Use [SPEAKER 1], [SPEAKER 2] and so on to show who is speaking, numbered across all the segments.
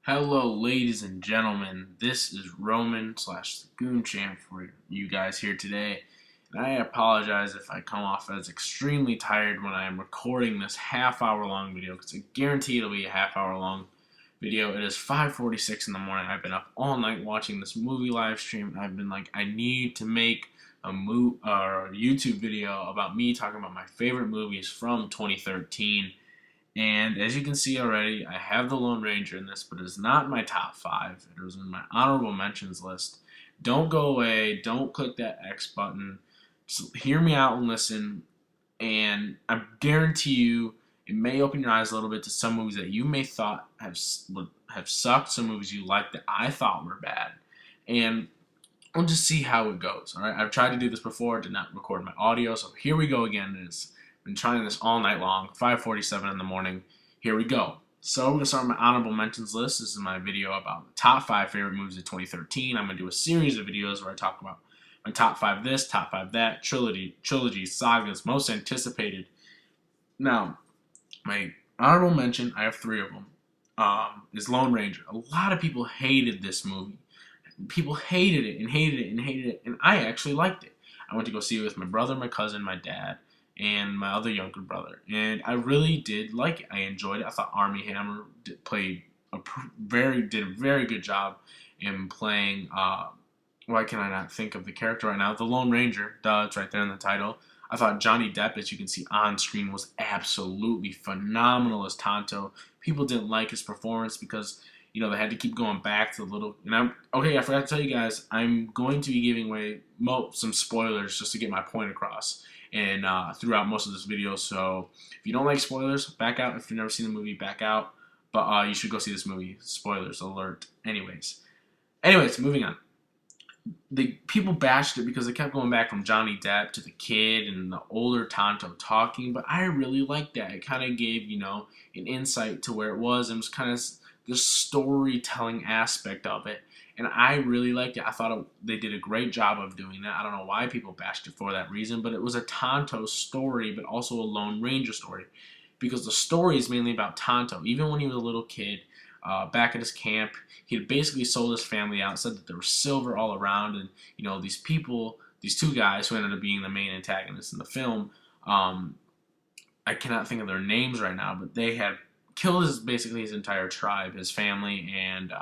[SPEAKER 1] Hello, ladies and gentlemen. This is Roman slash the Goon Champ for you guys here today. And I apologize if I come off as extremely tired when I am recording this half-hour long video, because I guarantee it'll be a half-hour long video. It is 5:46 in the morning. I've been up all night watching this movie live stream. I've been like, I need to make a YouTube video about me talking about my favorite movies from 2013. And as you can see already, I have the Lone Ranger in this, but it's not in my top 5. It was in my honorable mentions list. Don't go away. Don't click that X button. Just hear me out and listen. And I guarantee you, it may open your eyes a little bit to some movies that you may thought have sucked, some movies you liked that I thought were bad. And we'll just see how it goes. All right, I've tried to do this before, did not record my audio, so here we go again. It's been trying this all night long. 5:47 in the morning. Here we go. So I'm going to start my honorable mentions list. This is my video about the top 5 favorite movies of 2013. I'm going to do a series of videos where I talk about my top 5 this, top 5 that, trilogies, sagas, most anticipated. Now, my honorable mention, I have 3 of them, is Lone Ranger. A lot of people hated this movie. People hated it and hated it and hated it, and I actually liked it. I went to go see it with my brother, my cousin, my dad, and my other younger brother, and I really did like it. I enjoyed it. I thought Armie Hammer did a very good job in playing. Why can I not think of the character right now? The Lone Ranger. Duh, it's right there in the title. I thought Johnny Depp, as you can see on screen, was absolutely phenomenal as Tonto. People didn't like his performance because they had to keep going back to the little. And I forgot to tell you guys, I'm going to be giving away some spoilers just to get my point across. And throughout most of this video, so if you don't like spoilers, back out. If you've never seen the movie, back out. But you should go see this movie. Spoilers alert. Anyways, moving on. The people bashed it because they kept going back from Johnny Depp to the kid and the older Tonto talking, but I really liked that. It kind of gave an insight to where it was, and it was kind of the storytelling aspect of it. And I really liked it. I thought they did a great job of doing that. I don't know why people bashed it for that reason, but it was a Tonto story, but also a Lone Ranger story. Because the story is mainly about Tonto. Even when he was a little kid, back at his camp, he had basically sold his family out, said that there was silver all around, and these people, these 2 guys who ended up being the main antagonists in the film, I cannot think of their names right now, but they had killed basically his entire tribe, his family, and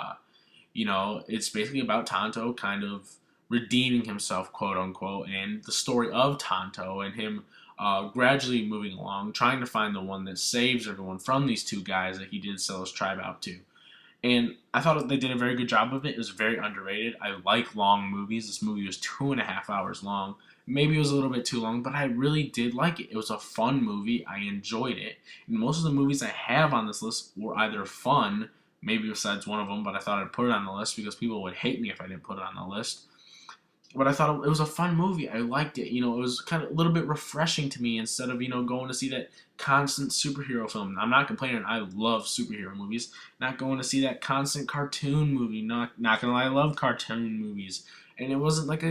[SPEAKER 1] it's basically about Tonto kind of redeeming himself, quote unquote, and the story of Tonto and him gradually moving along, trying to find the one that saves everyone from these 2 guys that he did sell his tribe out to. And I thought they did a very good job of it. It was very underrated. I like long movies. This movie was 2.5 hours long. Maybe it was a little bit too long, but I really did like it. It was a fun movie. I enjoyed it. And most of the movies I have on this list were either fun, maybe besides one of them, but I thought I'd put it on the list because people would hate me if I didn't put it on the list. But I thought it was a fun movie. I liked it. It was kind of a little bit refreshing to me instead of, going to see that constant superhero film. I'm not complaining. I love superhero movies. Not going to see that constant cartoon movie. Not gonna lie, I love cartoon movies. And it wasn't like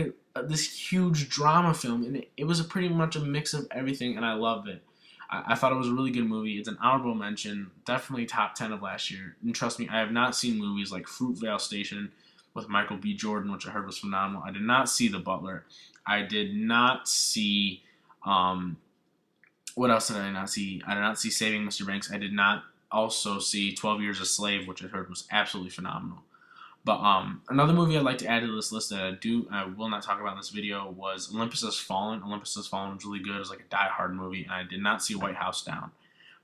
[SPEAKER 1] this huge drama film. And it was pretty much a mix of everything, and I loved it. I thought it was a really good movie. It's an honorable mention. Definitely top 10 of last year. And trust me, I have not seen movies like Fruitvale Station with Michael B. Jordan, which I heard was phenomenal. I did not see The Butler. I did not see, what else did I not see? I did not see Saving Mr. Banks. I did not also see 12 Years a Slave, which I heard was absolutely phenomenal. But another movie I'd like to add to this list that I will not talk about in this video was Olympus Has Fallen. Olympus Has Fallen was really good. It was like a Die Hard movie, and I did not see White House Down.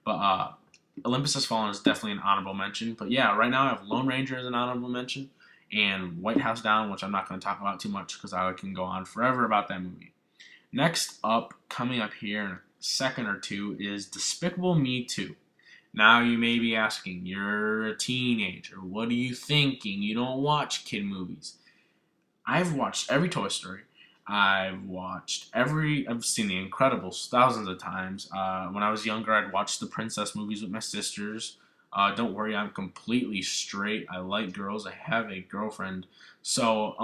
[SPEAKER 1] But Olympus Has Fallen is definitely an honorable mention. But yeah, right now I have Lone Ranger as an honorable mention, and White House Down, which I'm not going to talk about too much because I can go on forever about that movie. Next up, coming up here in a second or two, is Despicable Me 2. Now you may be asking, you're a teenager, what are you thinking? You don't watch kid movies. I've watched every Toy Story. I've seen The Incredibles thousands of times. When I was younger, I'd watch the princess movies with my sisters. Don't worry, I'm completely straight. I like girls. I have a girlfriend. So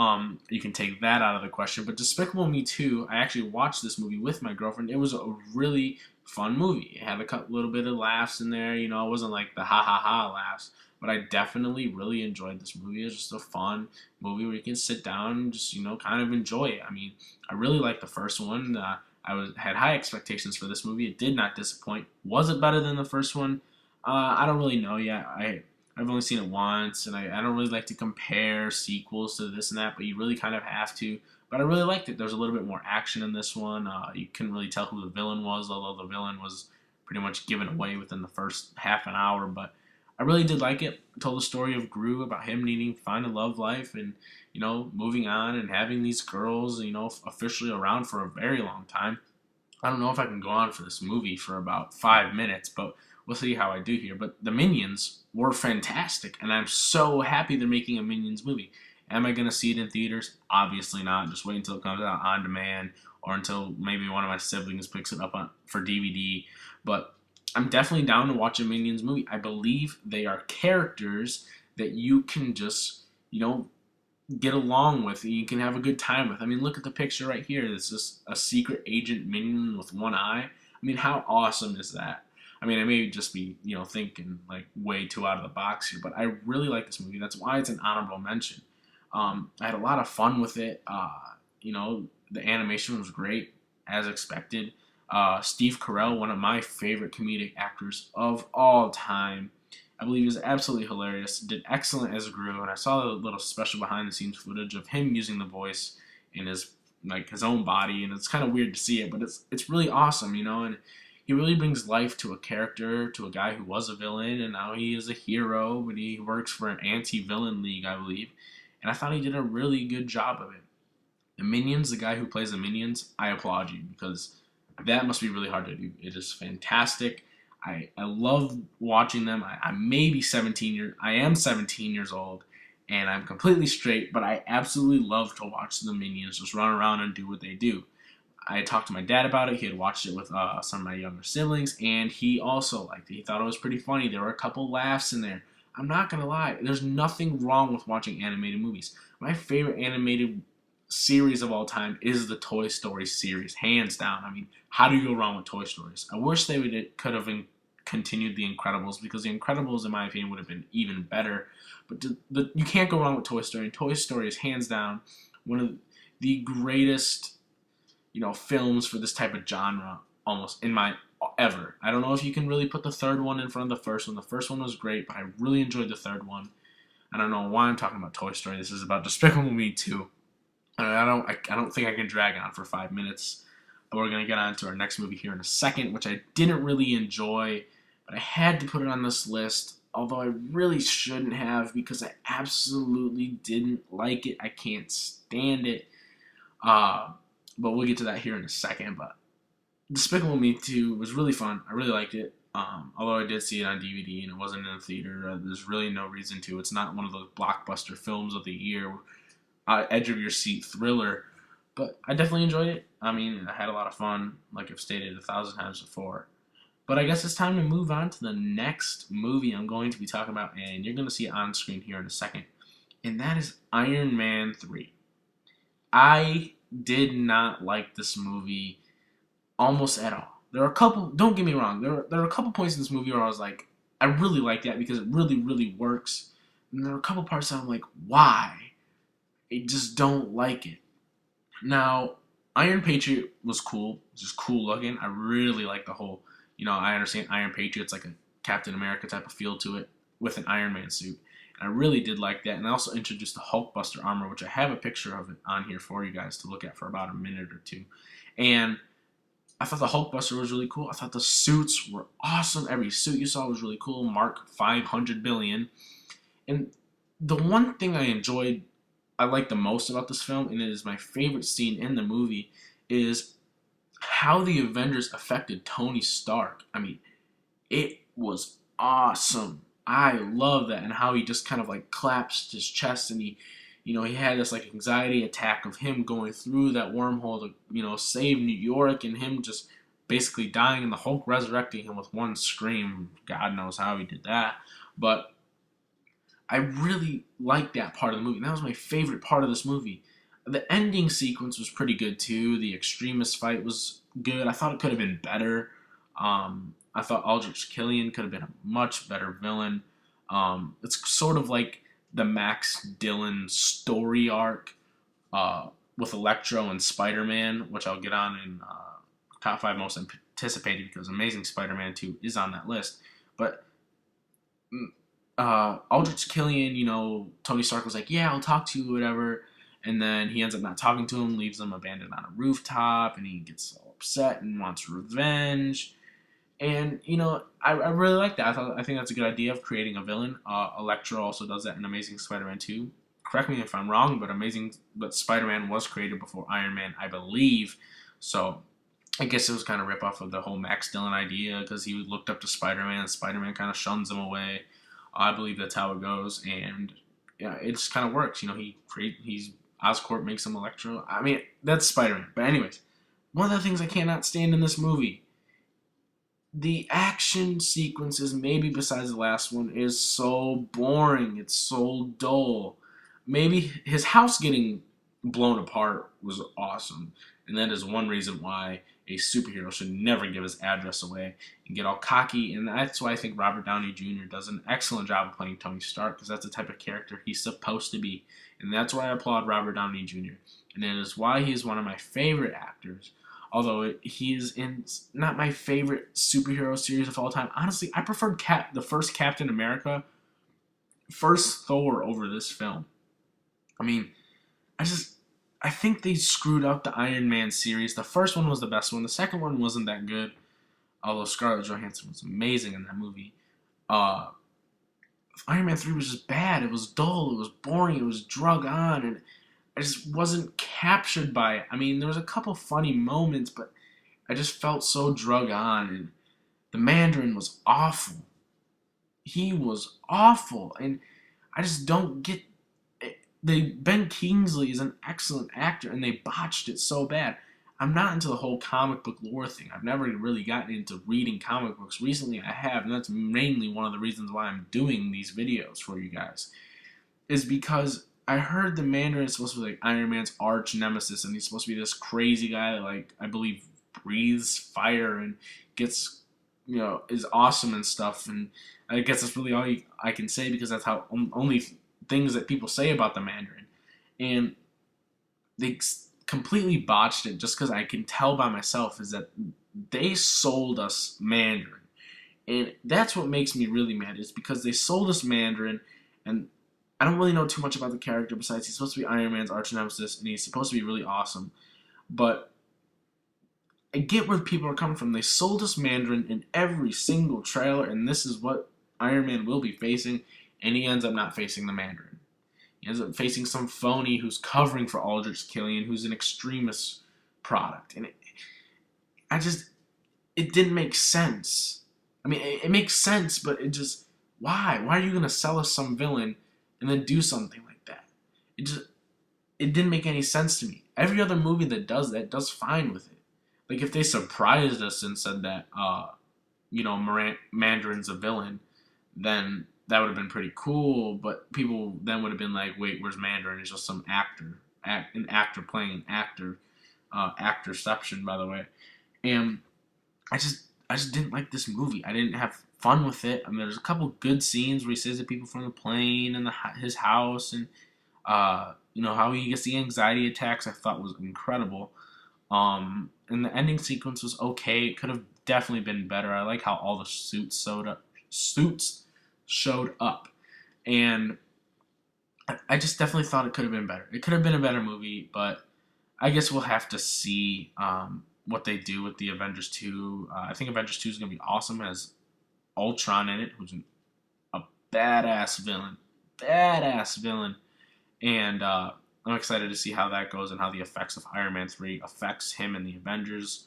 [SPEAKER 1] you can take that out of the question. But Despicable Me 2, I actually watched this movie with my girlfriend. It was a really fun movie. It had a little bit of laughs in there. It wasn't like the ha ha ha laughs. but I definitely really enjoyed this movie. It's just a fun movie where you can sit down and just, kind of enjoy it. I mean, I really liked the first one. Had high expectations for this movie. It did not disappoint. Was it better than the first one? I don't really know yet. I've only seen it once, and I don't really like to compare sequels to this and that, but you really kind of have to. But I really liked it. There's a little bit more action in this one. You couldn't really tell who the villain was, although the villain was pretty much given away within the first half an hour. But I really did like it. It told the story of Gru, about him needing to find a love life and, moving on and having these girls, officially around for a very long time. I don't know if I can go on for this movie for about 5 minutes, but we'll see how I do here. But the Minions were fantastic, and I'm so happy they're making a Minions movie. Am I going to see it in theaters? Obviously not. Just wait until it comes out on demand or until maybe one of my siblings picks it up for DVD. But I'm definitely down to watch a Minions movie. I believe they are characters that you can just, get along with. You can have a good time with. I mean, look at the picture right here. It's just a secret agent Minion with one eye. I mean, how awesome is that? I mean, I may just be, thinking like way too out of the box here, but I really like this movie. That's why it's an honorable mention. I had a lot of fun with it. The animation was great, as expected. Steve Carell, one of my favorite comedic actors of all time. I believe he's absolutely hilarious. Did excellent as Gru, and I saw the little special behind-the-scenes footage of him using the voice in his own body, and it's kind of weird to see it, but it's really awesome, and he really brings life to a character, to a guy who was a villain, and now he is a hero, but he works for an anti-villain league, I believe, and I thought he did a really good job of it. The Minions, the guy who plays the Minions, I applaud you, because that must be really hard to do. It is fantastic. I love watching them. I am 17 years old, and I'm completely straight, but I absolutely love to watch the Minions just run around and do what they do. I talked to my dad about it. He had watched it with some of my younger siblings, and he also liked it. He thought it was pretty funny. There were a couple laughs in there. I'm not going to lie. There's nothing wrong with watching animated movies. My favorite animated series of all time is the Toy Story series, hands down. I mean, how do you go wrong with Toy Stories? I wish they could have continued The Incredibles, because The Incredibles, in my opinion, would have been even better. But you can't go wrong with Toy Story, and Toy Story is hands down one of the greatest, films for this type of genre, almost ever. I don't know if you can really put the third one in front of the first one. The first one was great, but I really enjoyed the third one. I don't know why I'm talking about Toy Story. This is about Despicable Me 2. I don't think I can drag on for 5 minutes, but we're going to get on to our next movie here in a second, which I didn't really enjoy, but I had to put it on this list, although I really shouldn't have, because I absolutely didn't like it. I can't stand it. But we'll get to that here in a second. But Despicable Me 2 was really fun. I really liked it. Although I did see it on DVD and it wasn't in the theater, there's really no reason to. It's not one of those blockbuster films of the year, edge of your seat thriller. But I definitely enjoyed it. I mean, I had a lot of fun, like I've stated 1,000 times before. But I guess it's time to move on to the next movie I'm going to be talking about, and you're going to see it on screen here in a second. And that is Iron Man 3. I did not like this movie almost at all. There are a couple, don't get me wrong, there are a couple points in this movie where I was like, I really like that because it really, really works. And there are a couple parts that I'm like, why? I just don't like it. Now, Iron Patriot was cool, just cool looking. I really like the whole, I understand Iron Patriot's like a Captain America type of feel to it with an Iron Man suit. And I really did like that. And I also introduced the Hulkbuster armor, which I have a picture of it on here for you guys to look at for about a minute or two. And I thought the Hulkbuster was really cool. I thought the suits were awesome. Every suit you saw was really cool. Mark 500 billion. And the one thing I like the most about this film, and it is my favorite scene in the movie, is how the Avengers affected Tony Stark. I mean, it was awesome. I love that, and how he just kind of like collapsed his chest, and he had this like anxiety attack of him going through that wormhole to, save New York, and him just basically dying, and the Hulk resurrecting him with one scream. God knows how he did that, but I really liked that part of the movie. And that was my favorite part of this movie. The ending sequence was pretty good too. The Extremis fight was good. I thought it could have been better. I thought Aldrich Killian could have been a much better villain. It's sort of like the Max Dillon story arc with Electro and Spider-Man, which I'll get on in top 5 most anticipated because Amazing Spider-Man 2 is on that list. But Aldrich Killian, Tony Stark was like, yeah, I'll talk to you, whatever. And then he ends up not talking to him, leaves him abandoned on a rooftop, and he gets all upset and wants revenge. And I really like that. I think that's a good idea of creating a villain. Electro also does that in Amazing Spider-Man 2. Correct me if I'm wrong, but Spider-Man was created before Iron Man, I believe. So I guess it was kind of rip off of the whole Max Dillon idea because he looked up to Spider-Man. Spider-Man kind of shuns him away. I believe that's how it goes, and yeah, it just kind of works. He's Oscorp makes him Electro. I mean, that's Spider-Man. But anyways, one of the things I cannot stand in this movie, the action sequences, maybe besides the last one, is so boring. It's so dull. Maybe his house getting blown apart was awesome, and that is one reason why a superhero should never give his address away and get all cocky, and that's why I think Robert Downey Jr. does an excellent job of playing Tony Stark, because that's the type of character he's supposed to be, and that's why I applaud Robert Downey Jr., and it is why he is one of my favorite actors, although he is in not my favorite superhero series of all time. Honestly, I preferred the first Captain America, first Thor over this film. I mean, I think they screwed up the Iron Man series. The first one was the best one. The second one wasn't that good, although Scarlett Johansson was amazing in that movie. Iron Man 3 was just bad. It was dull. It was boring. It was drug on, and I just wasn't captured by it. I mean, there was a couple funny moments, but I just felt so drug on, and the Mandarin was awful. He was awful, and I just don't get Ben Kingsley is an excellent actor, and they botched it so bad. I'm not into the whole comic book lore thing. I've never really gotten into reading comic books. Recently I have, and that's mainly one of the reasons why I'm doing these videos for you guys, is because I heard the Mandarin is supposed to be like Iron Man's arch nemesis, and he's supposed to be this crazy guy that, I believe, breathes fire and gets, is awesome and stuff, and I guess that's really all I can say, because that's how only things that people say about the Mandarin, and they completely botched it. Just because I can tell by myself is that they sold us Mandarin, and that's what makes me really mad, is because they sold us Mandarin, and I don't really know too much about the character besides he's supposed to be Iron Man's arch nemesis, and he's supposed to be really awesome, but I get where people are coming from. They sold us Mandarin in every single trailer, and this is what Iron Man will be facing, and he ends up not facing the Mandarin. He ends up facing some phony who's covering for Aldrich Killian, who's an extremist product. And it didn't make sense. I mean, it makes sense, but it just, why? Why are you going to sell us some villain and then do something like that? It didn't make any sense to me. Every other movie that does that does fine with it. Like, if they surprised us and said that, Mandarin's a villain, then that would have been pretty cool, but people then would have been like, wait, where's Mandarin? It's just some an actor playing an actor, actorception, by the way. And I just didn't like this movie. I didn't have fun with it. I mean, there's a couple good scenes where he says to people from the plane and his house, and how he gets the anxiety attacks, I thought was incredible. And the ending sequence was okay. It could have definitely been better. I like how all the suits showed up, and I just definitely thought it could have been better. It could have been a better movie, but I guess we'll have to see what they do with the Avengers 2. I think Avengers 2 is going to be awesome. It has Ultron in it, who's a badass villain, and I'm excited to see how that goes and how the effects of Iron Man 3 affects him in the Avengers.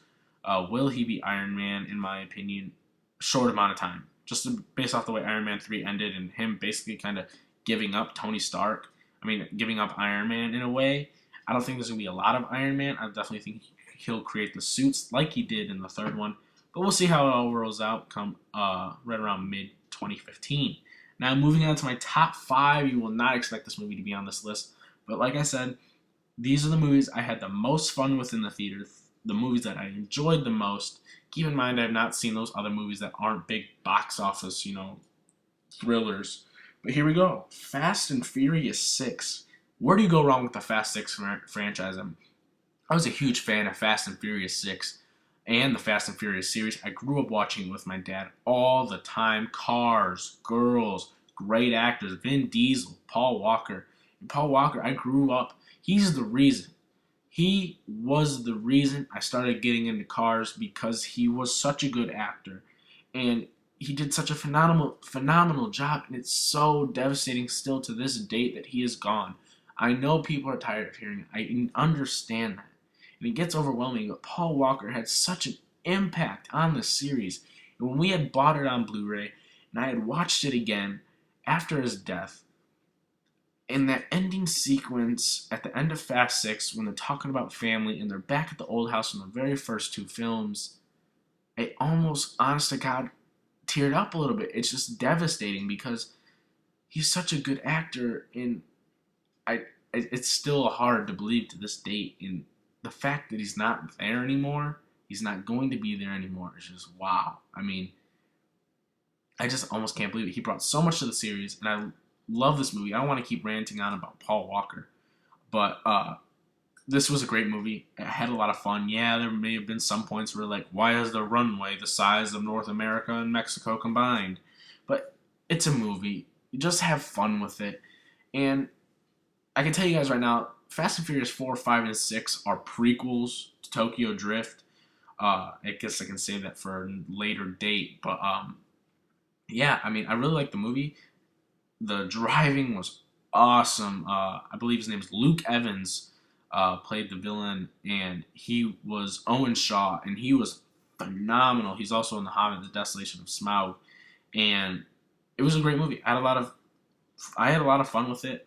[SPEAKER 1] Will he be Iron Man? In my opinion, short amount of time. Just based off the way Iron Man 3 ended and him basically kind of giving up Tony Stark. I mean, giving up Iron Man in a way. I don't think there's going to be a lot of Iron Man. I definitely think he'll create the suits like he did in the third one. But we'll see how it all rolls out come right around mid-2015. Now, moving on to my top 5. You will not expect this movie to be on this list. But like I said, these are the movies I had the most fun with in the theater. The movies that I enjoyed the most. Keep in mind, I have not seen those other movies that aren't big box office, thrillers. But here we go. Fast and Furious 6. Where do you go wrong with the Fast 6 franchise? I was a huge fan of Fast and Furious 6 and the Fast and Furious series. I grew up watching it with my dad all the time. Cars, girls, great actors. Vin Diesel, Paul Walker. And Paul Walker, I grew up. He's the reason. He was the reason I started getting into cars because he was such a good actor. And he did such a phenomenal job. And it's so devastating still to this date that he is gone. I know people are tired of hearing it. I understand that. And it gets overwhelming, but Paul Walker had such an impact on the series. And when we had bought it on Blu-ray, and I had watched it again after his death, in that ending sequence at the end of Fast 6, when they're talking about family and they're back at the old house from the very first two films, I almost, honest to God, teared up a little bit. It's just devastating because he's such a good actor, and it's still hard to believe to this date. And the fact that he's not there anymore, he's not going to be there anymore, is just wow. I mean, I just almost can't believe it. He brought so much to the series, and I love this movie. I don't want to keep ranting on about Paul Walker, but this was a great movie. I had a lot of fun. Yeah, there may have been some points where like, why is the runway the size of North America and Mexico combined? But it's a movie. You just have fun with it. And I can tell you guys right now, Fast and Furious 4, 5, and 6 are prequels to Tokyo Drift. I guess I can save that for a later date. But yeah, I mean, I really like the movie. The driving was awesome. I believe his name is Luke Evans, played the villain, and he was Owen Shaw, and he was phenomenal. He's also in The Hobbit, The Desolation of Smaug, and it was a great movie. I had a lot of fun with it.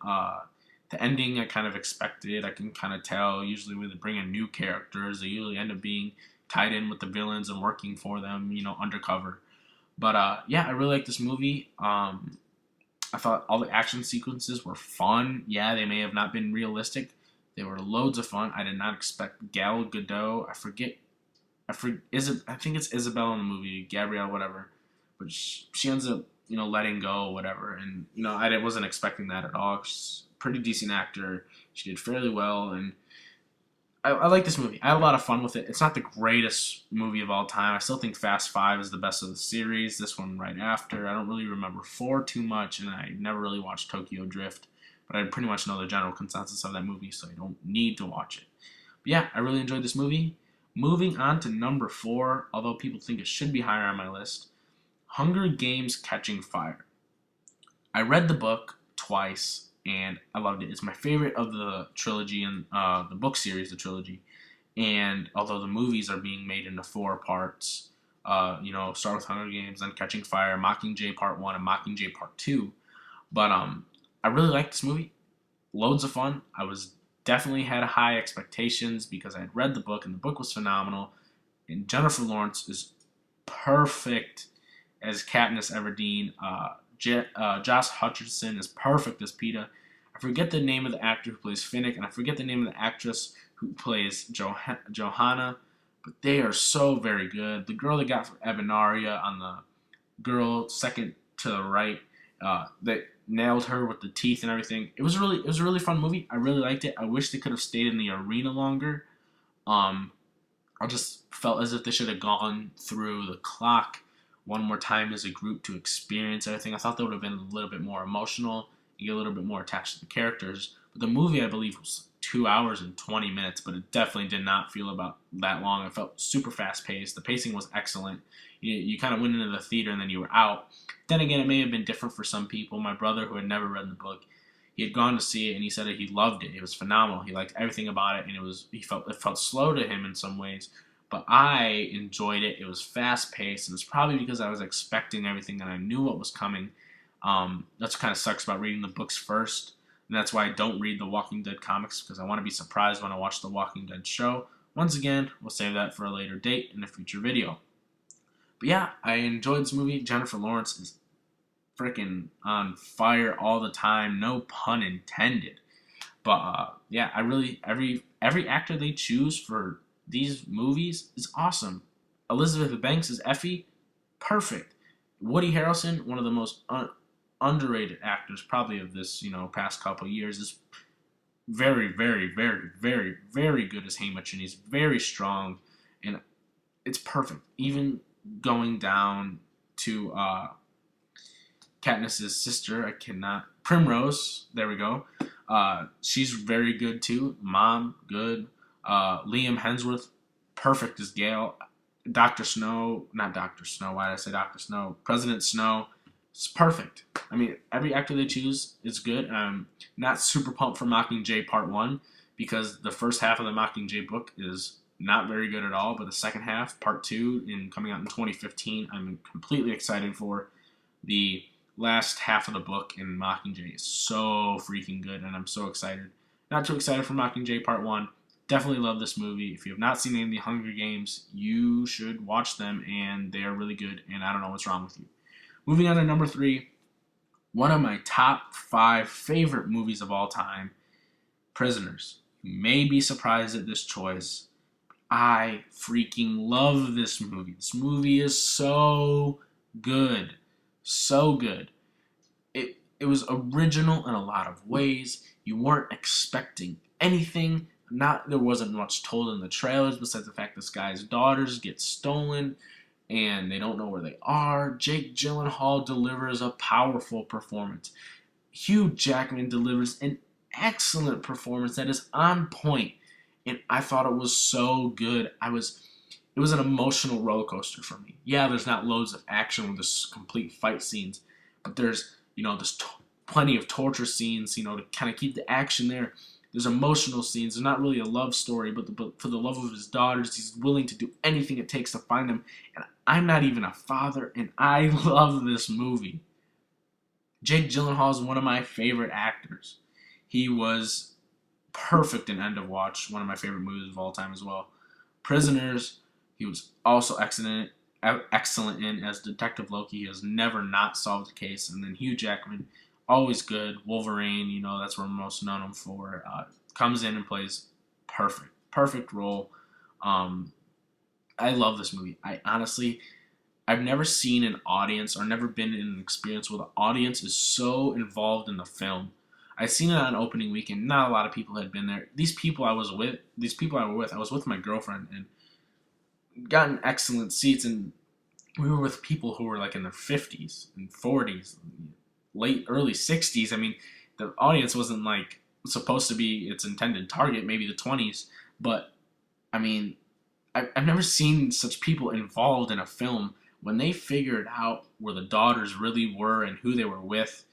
[SPEAKER 1] The ending I kind of expected. I can kind of tell. Usually when they bring in new characters, they usually end up being tied in with the villains and working for them, undercover. But yeah, I really like this movie. I thought all the action sequences were fun. Yeah, they may have not been realistic. They were loads of fun. I did not expect Gal Gadot. I think it's Isabel in the movie, Gabrielle, whatever. But she ends up, letting go, whatever. And I wasn't expecting that at all. She's a pretty decent actor. She did fairly well, and I like this movie. I had a lot of fun with it. It's not the greatest movie of all time. I still think Fast 5 is the best of the series. This one right after. I don't really remember 4 too much, and I never really watched Tokyo Drift. But I pretty much know the general consensus of that movie, so I don't need to watch it. But yeah, I really enjoyed this movie. Moving on to number 4, although people think it should be higher on my list, Hunger Games: Catching Fire. I read the book twice, and I loved it. It's my favorite of the trilogy and the book series, the trilogy. And although the movies are being made into 4 parts, start with Hunger Games, then Catching Fire, Mockingjay Part 1, and Mockingjay Part 2. But I really liked this movie. Loads of fun. I was definitely had high expectations because I had read the book, and the book was phenomenal. And Jennifer Lawrence is perfect as Katniss Everdeen. Josh Hutcherson is perfect as Peeta. I forget the name of the actor who plays Finnick, and I forget the name of the actress who plays Johanna, but they are so very good. The girl they got for Ebenaria on the girl second to the right, that nailed her with the teeth and everything. It was a really fun movie. I really liked it. I wish they could have stayed in the arena longer. I just felt as if they should have gone through the clock one more time as a group to experience everything. I thought that would have been a little bit more emotional. You get a little bit more attached to the characters. But the movie, I believe, was 2 hours and 20 minutes, but it definitely did not feel about that long. It felt super fast-paced. The pacing was excellent. You kind of went into the theater and then you were out. Then again, it may have been different for some people. My brother, who had never read the book, he had gone to see it, and he said that he loved it. It was phenomenal. He liked everything about it, and it felt slow to him in some ways. But I enjoyed it. It was fast-paced, and it's probably because I was expecting everything and I knew what was coming. That's what kind of sucks about reading the books first. And that's why I don't read the Walking Dead comics, because I want to be surprised when I watch the Walking Dead show. Once again, we'll save that for a later date in a future video. But yeah, I enjoyed this movie. Jennifer Lawrence is freaking on fire all the time. No pun intended. But yeah, every actor they choose for these movies is awesome. Elizabeth Banks as Effie, perfect. Woody Harrelson, one of the most underrated actors probably of this, past couple years. Is very, very, very, very, very good as Haymitch, and he's very strong, and it's perfect. Even going down to Katniss's sister, I cannot Primrose. There we go. She's very good too. Mom, good. Liam Hemsworth, perfect as Gale. Dr. Snow, not Dr. Snow. Why did I say Dr. Snow? President Snow. It's perfect. I mean, every actor they choose is good. I'm not super pumped for Mockingjay Part 1 because the first half of the Mockingjay book is not very good at all, but the second half, Part 2, coming out in 2015, I'm completely excited for. The last half of the book in Mockingjay is so freaking good, and I'm so excited. Not too excited for Mockingjay Part 1. Definitely love this movie. If you have not seen any of the Hunger Games, you should watch them, and they are really good, and I don't know what's wrong with you. Moving on to number 3, one of my top 5 favorite movies of all time, Prisoners. You may be surprised at this choice. I freaking love this movie. This movie is so good. So good. It was original in a lot of ways. You weren't expecting anything. There wasn't much told in the trailers besides the fact this guy's daughters get stolen and they don't know where they are. Jake Gyllenhaal delivers a powerful performance. Hugh Jackman delivers an excellent performance that is on point, and I thought it was so good. It was an emotional roller coaster for me. Yeah, there's not loads of action with this complete fight scenes, but there's plenty of torture scenes, to kind of keep the action there. There's emotional scenes. There's not really a love story, but for the love of his daughters, he's willing to do anything it takes to find them. And I'm not even a father, and I love this movie. Jake Gyllenhaal is one of my favorite actors. He was perfect in End of Watch, one of my favorite movies of all time as well. Prisoners, he was also excellent in as Detective Loki. He has never not solved a case. And then Hugh Jackman, always good. Wolverine, that's what we're most known him for. Comes in and plays perfect role. I love this movie. I've never seen an audience or never been in an experience where the audience is so involved in the film. I've seen it on opening weekend. Not a lot of people had been there. These people I were with, I was with my girlfriend and gotten excellent seats, and we were with people who were like in their 50s and 40s, early 60s. I mean, the audience wasn't like supposed to be its intended target, maybe the 20s, but I mean, I've never seen such people involved in a film. When they figured out where the daughters really were and who they were with,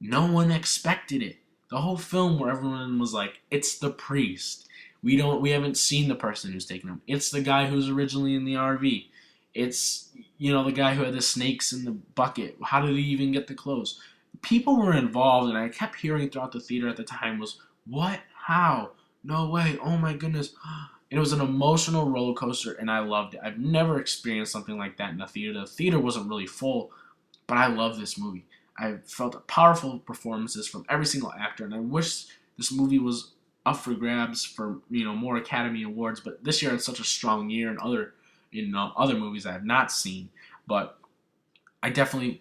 [SPEAKER 1] no one expected it. The whole film where everyone was like, it's the priest. We haven't seen the person who's taken him. It's the guy who's originally in the RV. It's, the guy who had the snakes in the bucket. How did he even get the clothes? People were involved, and I kept hearing throughout the theater at the time was, what? How? No way. Oh my goodness. And it was an emotional roller coaster, and I loved it. I've never experienced something like that in a theater. The theater wasn't really full, but I love this movie. I felt powerful performances from every single actor, and I wish this movie was up for grabs for more Academy Awards. But this year it's such a strong year in other movies I have not seen. But I definitely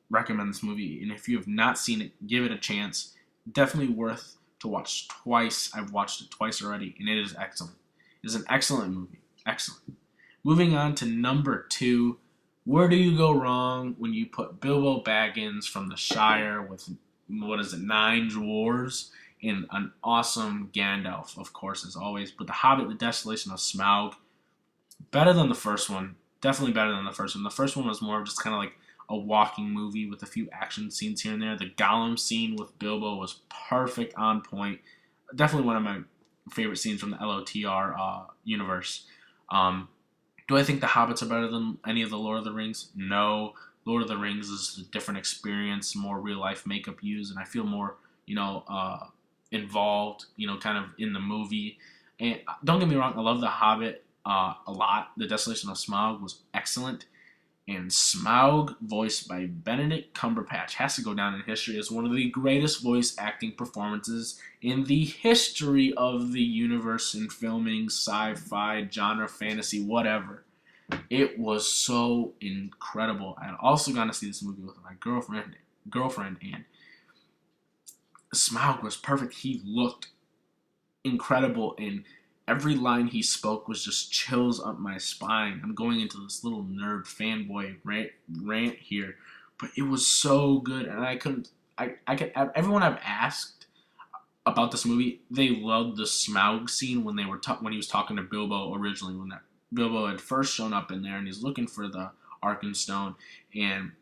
[SPEAKER 1] recommend this movie, and if you have not seen it, give it a chance. Definitely worth to watch twice. I've watched it twice already, and it is excellent. It is an excellent movie. Excellent. Moving on to number 2. Where do you go wrong when you put Bilbo Baggins from the Shire with, 9 dwarves and an awesome Gandalf, of course, as always. But The Hobbit, The Desolation of Smaug, better than the first one. Definitely better than the first one. The first one was more of just kind of like a walking movie with a few action scenes here and there. The Gollum scene with Bilbo was perfect, on point. Definitely one of my favorite scenes from the LOTR universe. Do I think The Hobbits are better than any of the Lord of the Rings? No. Lord of the Rings is a different experience, more real-life makeup used, and I feel more, involved, kind of in the movie. And don't get me wrong, I love The Hobbit a lot. The Desolation of Smaug was excellent. And Smaug, voiced by Benedict Cumberbatch, has to go down in history as one of the greatest voice acting performances in the history of the universe in filming, sci-fi, genre, fantasy, whatever. It was so incredible. I had also gone to see this movie with my girlfriend, and Smaug was perfect. He looked incredible, and every line he spoke was just chills up my spine. I'm going into this little nerd fanboy rant here, but it was so good, and I could everyone I've asked about this movie, they loved the Smaug scene when when he was talking to Bilbo originally, when that Bilbo had first shown up in there, and he's looking for the Arkenstone, and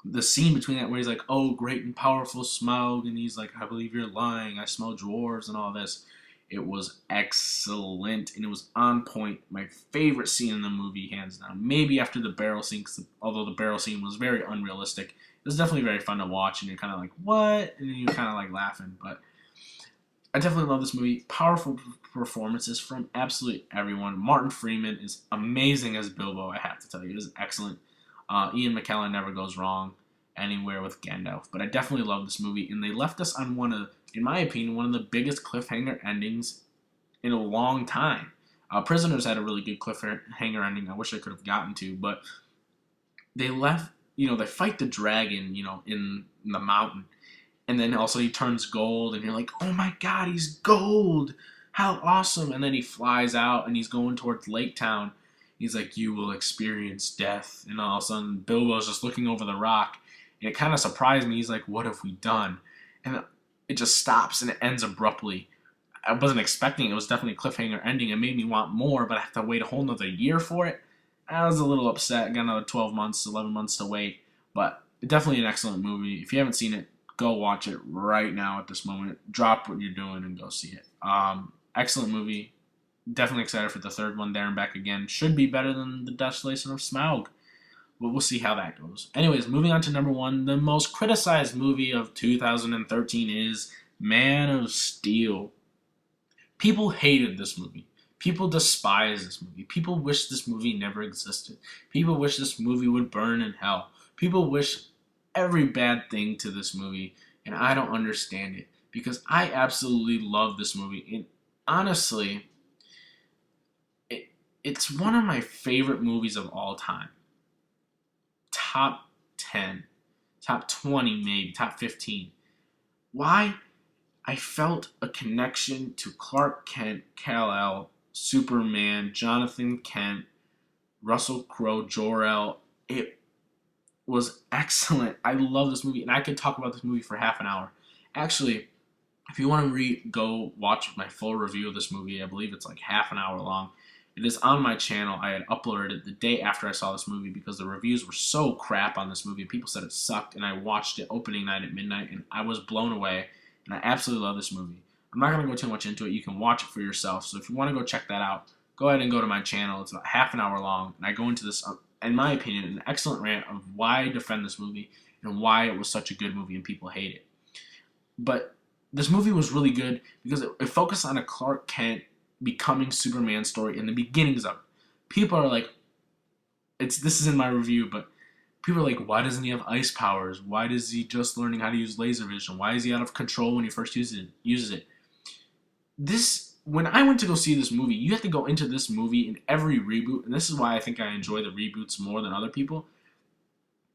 [SPEAKER 1] the scene between that where he's like, "Oh, great and powerful Smaug," and he's like, "I believe you're lying. I smell dwarves," and all this. It was excellent, and it was on point. My favorite scene in the movie, hands down. Maybe after the barrel scene, although the barrel scene was very unrealistic, it was definitely very fun to watch, and you're kind of like, "What?" and then you're kind of like laughing. But I definitely love this movie. Powerful performances from absolutely everyone. Martin Freeman is amazing as Bilbo, I have to tell you. It is excellent. Ian McKellen never goes wrong anywhere with Gandalf. But I definitely love this movie. And they left us on in my opinion, one of the biggest cliffhanger endings in a long time. Prisoners had a really good cliffhanger ending I wish I could have gotten to. But they left, they fight the dragon, in the mountain. And then also he turns gold, and you're like, oh my god, he's gold! How awesome! And then he flies out, and he's going towards Lake Town. He's like, you will experience death. And all of a sudden, Bilbo's just looking over the rock. And it kind of surprised me. He's like, what have we done? And it just stops, and it ends abruptly. I wasn't expecting it. It was definitely a cliffhanger ending. It made me want more, but I have to wait a whole nother year for it. I was a little upset. Got another 12 months, 11 months to wait. But definitely an excellent movie. If you haven't seen it, go watch it right now at this moment. Drop what you're doing and go see it. Excellent movie. Definitely excited for the third one there and back again. Should be better than the Desolation of Smaug. But we'll see how that goes. Anyways, moving on to number one. The most criticized movie of 2013 is Man of Steel. People hated this movie. People despise this movie. People wish this movie never existed. People wish this movie would burn in hell. People wish every bad thing to this movie, and I don't understand it because I absolutely love this movie. And honestly, it's one of my favorite movies of all time. Top 10, top 20 maybe, top 15. Why? I felt a connection to Clark Kent, Kal-El, Superman, Jonathan Kent, Russell Crowe, Jor-El. It was excellent. I love this movie, and I could talk about this movie for half an hour. Actually, if you want to go watch my full review of this movie, I believe it's like half an hour long. It is on my channel. I had uploaded it the day after I saw this movie because the reviews were so crap on this movie. People said it sucked, and I watched it opening night at midnight, and I was blown away, and I absolutely love this movie. I'm not going to go too much into it. You can watch it for yourself, so if you want to go check that out, go ahead and go to my channel. It's about half an hour long, and I go into this, in my opinion, an excellent rant of why I defend this movie and why it was such a good movie and people hate it. But this movie was really good because it focused on a Clark Kent becoming Superman story in the beginnings of it. People are like, this is in my review, but people are like, why doesn't he have ice powers? Why is he just learning how to use laser vision? Why is he out of control when he first uses it? When I went to go see this movie, you have to go into this movie in every reboot, and this is why I think I enjoy the reboots more than other people.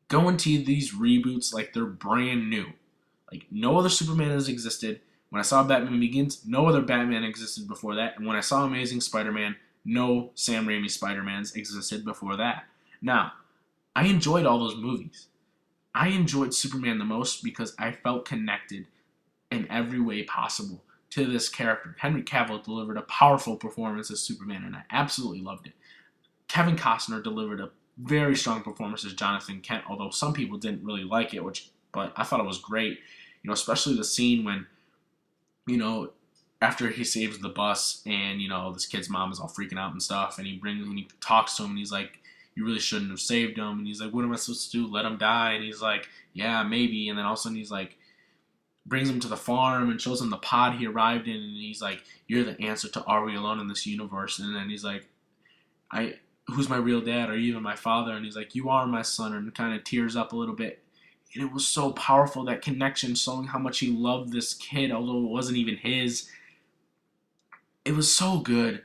[SPEAKER 1] Go into these reboots like they're brand new. Like, no other Superman has existed. When I saw Batman Begins, no other Batman existed before that. And when I saw Amazing Spider-Man, no Sam Raimi Spider-Mans existed before that. Now, I enjoyed all those movies. I enjoyed Superman the most because I felt connected in every way possible to this character. Henry Cavill delivered a powerful performance as Superman, and I absolutely loved it. Kevin Costner delivered a very strong performance as Jonathan Kent, although some people didn't really like it, but I thought it was great. Especially the scene when, after he saves the bus and, this kid's mom is all freaking out and stuff, and he talks to him, and he's like, you really shouldn't have saved him. And he's like, what am I supposed to do? Let him die? And he's like, yeah, maybe. And then all of a sudden he's like, brings him to the farm and shows him the pod he arrived in, and he's like, you're the answer to are we alone in this universe? And then he's like, who's my real dad? Are you even my father? And he's like, you are my son, and kind of tears up a little bit. And it was so powerful, that connection, showing how much he loved this kid, although it wasn't even his. It was so good.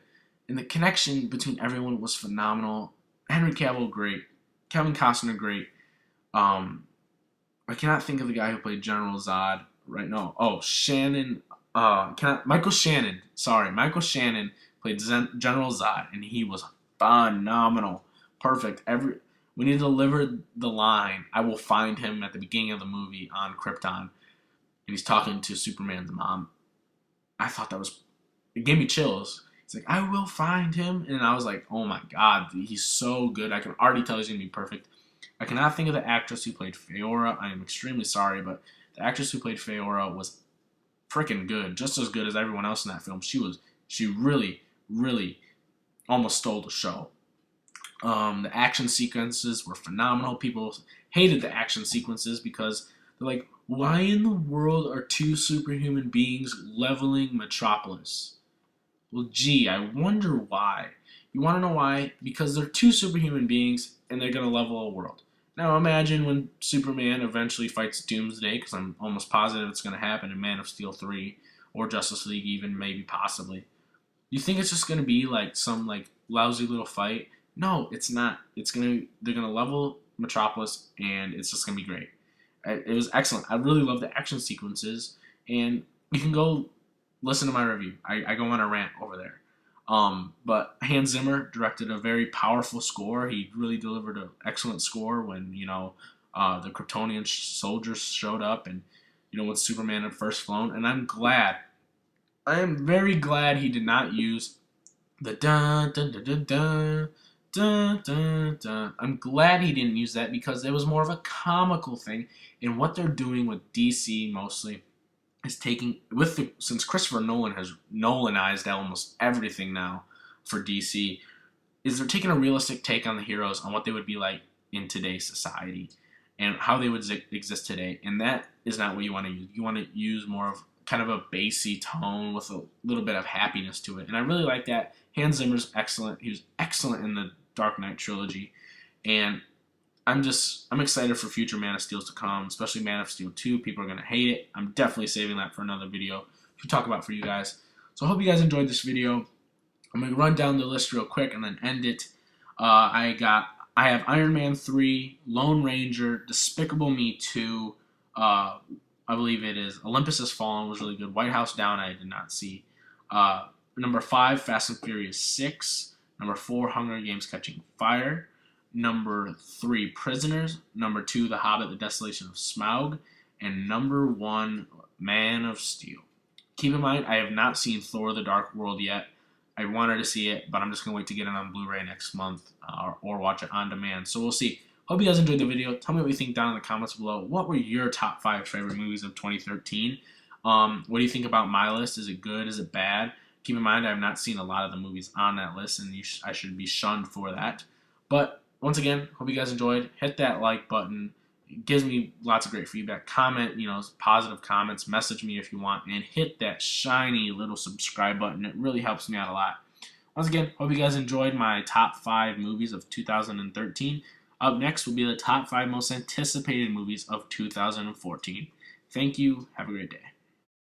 [SPEAKER 1] And the connection between everyone was phenomenal. Henry Cavill, great. Kevin Costner, great. Um, I cannot think of the guy who played General Zod right now. Oh, Shannon. Michael Shannon. Sorry, Michael Shannon played General Zod, and he was phenomenal. Perfect. When he delivered the line, "I will find him" at the beginning of the movie on Krypton, and he's talking to Superman's mom. I thought that was. It gave me chills. He's like, "I will find him," and I was like, "Oh my god, he's so good." I can already tell he's gonna be perfect. I cannot think of the actress who played Feora. I am extremely sorry, but the actress who played Feora was freaking good, just as good as everyone else in that film. She really, really almost stole the show. The action sequences were phenomenal. People hated the action sequences because they're like, why in the world are two superhuman beings leveling Metropolis? Well, gee, I wonder why. You want to know why? Because they're two superhuman beings and they're going to level a world. Now imagine when Superman eventually fights Doomsday, because I'm almost positive it's going to happen in Man of Steel 3, or Justice League even, maybe, possibly. You think it's just going to be like some like lousy little fight? No, it's not. They're going to level Metropolis, and it's just going to be great. It was excellent. I really love the action sequences, and you can go listen to my review. I go on a rant over there. But Hans Zimmer directed a very powerful score. He really delivered an excellent score when, the Kryptonian soldiers showed up and, when Superman had first flown. And I am very glad he did not use the dun dun dun dun dun dun dun dun. I'm glad he didn't use that because it was more of a comical thing. And what they're doing with DC mostly is taking since Christopher Nolan has Nolanized almost everything now for DC, is they're taking a realistic take on the heroes, on what they would be like in today's society and how they would exist today. And that is not what you want to use. You want to use more of kind of a bassy tone with a little bit of happiness to it. And I really like that. Hans Zimmer's excellent. He was excellent in the Dark Knight trilogy. And I'm excited for future Man of Steels to come, especially Man of Steel 2. People are going to hate it. I'm definitely saving that for another video to talk about for you guys. So I hope you guys enjoyed this video. I'm going to run down the list real quick and then end it. I have Iron Man 3, Lone Ranger, Despicable Me 2, I believe it is Olympus Has Fallen was really good. White House Down I did not see. Number 5, Fast and Furious 6. Number 4, Hunger Games Catching Fire. Number 3, Prisoners. Number 2, The Hobbit, The Desolation of Smaug. And number 1, Man of Steel. Keep in mind, I have not seen Thor: The Dark World yet. I wanted to see it, but I'm just going to wait to get it on Blu-ray next month or watch it on demand. So we'll see. Hope you guys enjoyed the video. Tell me what you think down in the comments below. What were your top 5 favorite movies of 2013? What do you think about my list? Is it good? Is it bad? Keep in mind, I have not seen a lot of the movies on that list, and I should be shunned for that. But once again, hope you guys enjoyed. Hit that like button. It gives me lots of great feedback. Comment, positive comments. Message me if you want. And hit that shiny little subscribe button. It really helps me out a lot. Once again, hope you guys enjoyed my top 5 movies of 2013. Up next will be the top 5 most anticipated movies of 2014. Thank you. Have a great day.